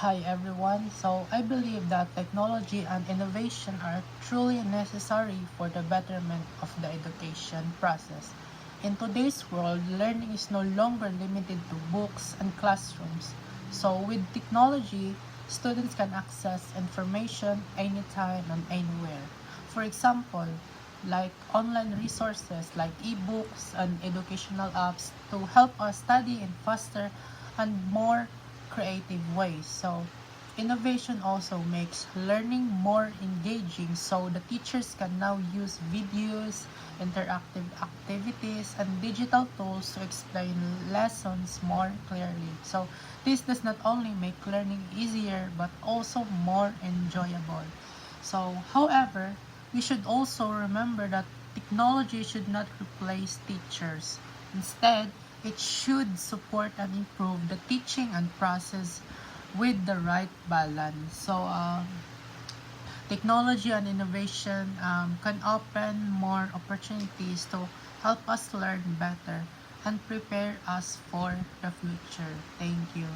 Hi everyone. I believe that technology and innovation are truly necessary for the betterment of the education process. In today's world, learning is no longer limited to books and classrooms. With technology, students can access information anytime and anywhere. For example, like online resources like ebooks and educational apps to help us study in faster and more creative ways. Innovation also makes learning more engaging, so the teachers can now use videos, interactive activities, and digital tools to explain lessons more clearly. This does not only make learning easier but also more enjoyable. However, we should also remember that technology should not replace teachers. Instead, it should support and improve the teaching and process with the right balance. Technology and innovation can open more opportunities to help us learn better and prepare us for the future. Thank you.